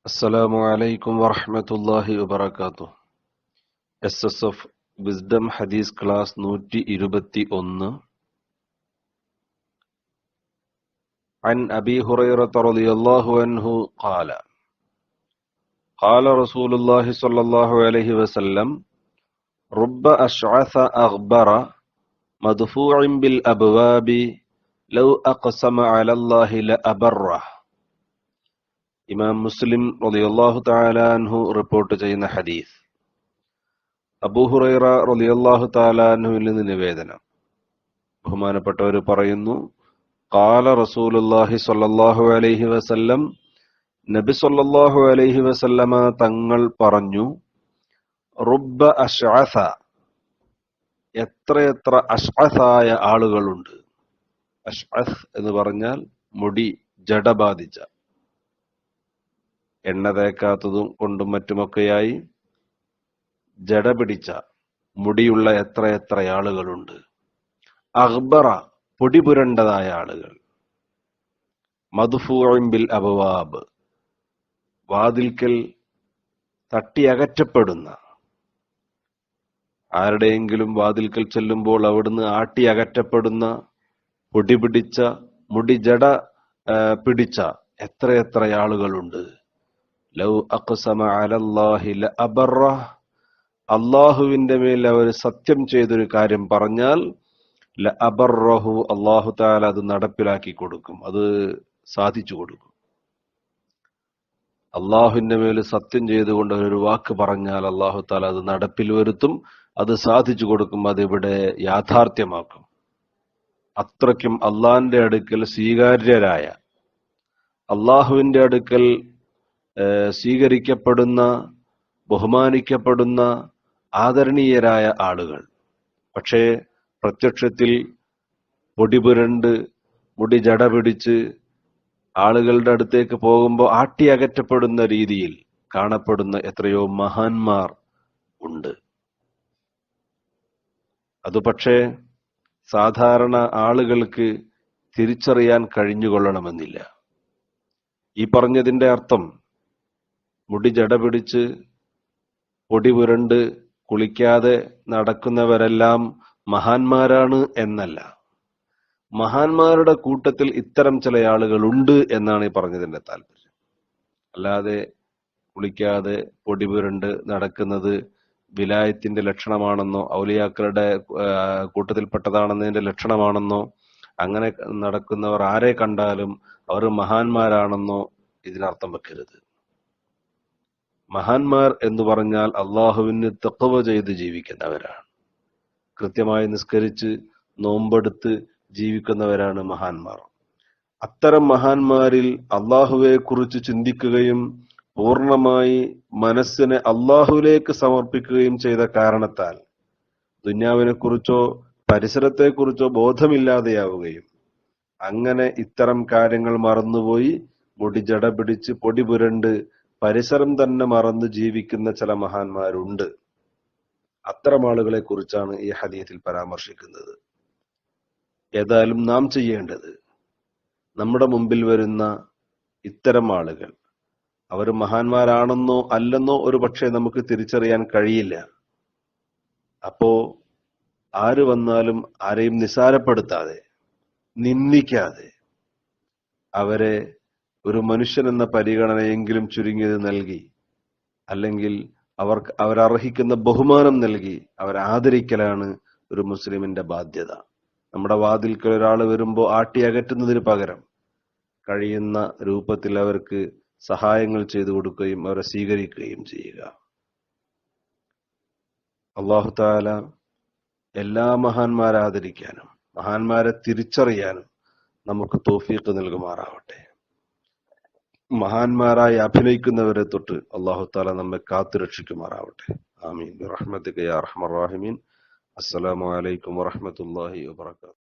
അസ്സലാമു അലൈക്കും വറഹ്മത്തുള്ളാഹി വബറകാതുഹു. എസ്എസ്എഫ് വിസ്ഡം ഹദീസ് ക്ലാസ് 121. عن أبي هريرة رضي الله عنه قال قال رسول الله صلى الله عليه وسلم رب أشعث أغبر مدفوع بالأبواب لو أقسم على الله لأبره. ഇമാം മുസ്ലിം റളിയല്ലാഹു തആല അൻഹു റിപ്പോർട്ട് ചെയ്യുന്ന ഹദീസ്. അബൂ ഹുറൈറ റളിയല്ലാഹു തആല അൻഹുവിൽ നിന്ന് നിവേദനം. ബഹുമാനപ്പെട്ടവർ പറയുന്നു, ഖാല റസൂലുള്ളാഹി സ്വല്ലല്ലാഹു അലൈഹി വസല്ലം, നബി സ്വല്ലല്ലാഹു അലൈഹി വസല്ലമ തങ്ങൾ പറഞ്ഞു, റുബ്ബ അശ്അസ, എത്രയെത്ര അശ്അസായ ആളുകളുണ്ട്. അശ്അസ് എന്ന് പറഞ്ഞാൽ മുടി ജട ബാധിച്ച, എണ്ണ തേക്കാത്തതും കൊണ്ടും മറ്റുമൊക്കെയായി ജട പിടിച്ച മുടിയുള്ള എത്രയെത്ര ആളുകളുണ്ട്. അഖ്ബറ, പൊടി പുരണ്ടതായ ആളുകൾ. മദ്ഫൂഉൻ ബിൽ അബ്വാബ്, വാതിൽക്കൽ തട്ടി അകറ്റപ്പെടുന്ന, ആരുടെയെങ്കിലും വാതിൽക്കൽ ചെല്ലുമ്പോൾ അവിടുന്ന് ആട്ടി അകറ്റപ്പെടുന്ന, പൊടി പിടിച്ച, മുടി ജട പിടിച്ച എത്രയെത്ര ആളുകളുണ്ട്. ലൗ അഖ്സമ അലല്ലാഹി ലഅബറഹ്, അല്ലാഹുവിന്റെ മേൽ അവർ സത്യം ചെയ്തൊരു കാര്യം പറഞ്ഞാൽ ലഅബറഹു, അല്ലാഹു തആല അത് നടപ്പിലാക്കി കൊടുക്കും, അത് സാധിച്ചു കൊടുക്കും. അല്ലാഹുവിന്റെ മേൽ സത്യം ചെയ്തുകൊണ്ട് ഒരു വാക്ക് പറഞ്ഞാൽ അല്ലാഹു തആല അത് നടപ്പിൽ വരുത്തും, അത് സാധിച്ചു കൊടുക്കും, അതിവിടെ യാഥാർത്ഥ്യമാക്കും. അത്രയ്ക്കും അള്ളാഹിന്റെ അടുക്കൽ സ്വീകാര്യരായ, അല്ലാഹുവിന്റെ അടുക്കൽ സ്വീകരിക്കപ്പെടുന്ന, ബഹുമാനിക്കപ്പെടുന്ന, ആദരണീയരായ ആളുകൾ. പക്ഷേ പ്രത്യക്ഷത്തിൽ പൊടിപുരണ്ട് മുടി ജട പിടിച്ച് ആളുകളുടെ അടുത്തേക്ക് പോകുമ്പോൾ ആട്ടി അകറ്റപ്പെടുന്ന രീതിയിൽ കാണപ്പെടുന്ന എത്രയോ മഹാന്മാർ ഉണ്ട്. അത് പക്ഷേ സാധാരണ ആളുകൾക്ക് തിരിച്ചറിയാൻ കഴിഞ്ഞുകൊള്ളണമെന്നില്ല. ഈ പറഞ്ഞതിന്റെ അർത്ഥം മുടി ജട പിടിച്ച് പൊടി പുരണ്ട് കുളിക്കാതെ നടക്കുന്നവരെല്ലാം മഹാന്മാരാണ് എന്നല്ല. മഹാന്മാരുടെ കൂട്ടത്തിൽ ഇത്തരം ചില ആളുകൾ ഉണ്ട് എന്നാണ് ഈ പറഞ്ഞതിന്റെ താല്പര്യം. അല്ലാതെ കുളിക്കാതെ പൊടി പുരണ്ട് നടക്കുന്നത് വിലായത്തിന്റെ ലക്ഷണമാണെന്നോ ഔലിയാക്കളുടെ കൂട്ടത്തിൽപ്പെട്ടതാണെന്നതിന്റെ ലക്ഷണമാണെന്നോ, അങ്ങനെ നടക്കുന്നവർ ആരെ കണ്ടാലും അവർ മഹാന്മാരാണെന്നോ ഇതിനർത്ഥം വെക്കരുത്. മഹാന്മാർ എന്ന് പറഞ്ഞാൽ അള്ളാഹുവിന് തഖ്വ ചെയ്ത് ജീവിക്കുന്നവരാണ്. കൃത്യമായി നിസ്കരിച്ച് നോമ്പെടുത്ത് ജീവിക്കുന്നവരാണ് മഹാന്മാർ. അത്തരം മഹാന്മാരിൽ അള്ളാഹുവെ കുറിച്ച് ചിന്തിക്കുകയും പൂർണ്ണമായി മനസ്സിനെ അള്ളാഹുവിലേക്ക് സമർപ്പിക്കുകയും ചെയ്ത കാരണത്താൽ ദുന്യാവിനെ കുറിച്ചോ പരിസരത്തെക്കുറിച്ചോ ബോധമില്ലാതെയാവുകയും അങ്ങനെ ഇത്തരം കാര്യങ്ങൾ മറന്നുപോയി മുടി ജട പിടിച്ച് പൊടി പുരണ്ട് പരിസരം തന്നെ മറന്ന് ജീവിക്കുന്ന ചില മഹാന്മാരുണ്ട്. അത്തരം ആളുകളെ കുറിച്ചാണ് ഈ ഹദീസിൽ പരാമർശിക്കുന്നത്. ഏതായാലും നാം ചെയ്യേണ്ടത്, നമ്മുടെ മുമ്പിൽ വരുന്ന ഇത്തരം ആളുകൾ അവർ മഹാന്മാരാണെന്നോ അല്ലെന്നോ ഒരു പക്ഷേ നമുക്ക് തിരിച്ചറിയാൻ കഴിയില്ല. അപ്പോ ആര് വന്നാലും ആരെയും നിസാരപ്പെടുത്താതെ, നിന്ദിക്കാതെ, അവരെ ഒരു മനുഷ്യൻ എന്ന പരിഗണനയെങ്കിലും ചുരുങ്ങിയത് നൽകി, അല്ലെങ്കിൽ അവരർഹിക്കുന്ന ബഹുമാനം നൽകി അവരാദരിക്കലാണ് ഒരു മുസ്ലിമിന്റെ ബാധ്യത. നമ്മുടെ വാതിൽക്കൽ ഒരാൾ വരുമ്പോൾ ആട്ടി അകറ്റുന്നതിന് പകരം കഴിയുന്ന രൂപത്തിൽ അവർക്ക് സഹായങ്ങൾ ചെയ്തു കൊടുക്കുകയും അവരെ സ്വീകരിക്കുകയും ചെയ്യുക. അല്ലാഹു തആല എല്ലാ മഹാന്മാരെ ആദരിക്കാനും മഹാന്മാരെ തിരിച്ചറിയാനും നമുക്ക് തൗഫീഖ് നൽകുമാറാവട്ടെ. മഹാന്മാരായി അഭിനയിക്കുന്നവരെ തൊട്ട് അല്ലാഹു തആല നമ്മെ കാത്തുരക്ഷിക്കുമാറാവട്ടെ. ആമീൻ ബിറഹ്മതിക യാ അർഹമർ റഹീമീൻ. അസ്സലാമു അലൈക്കും വറഹ്മത്തുള്ളാഹി വബറകാതുഹു.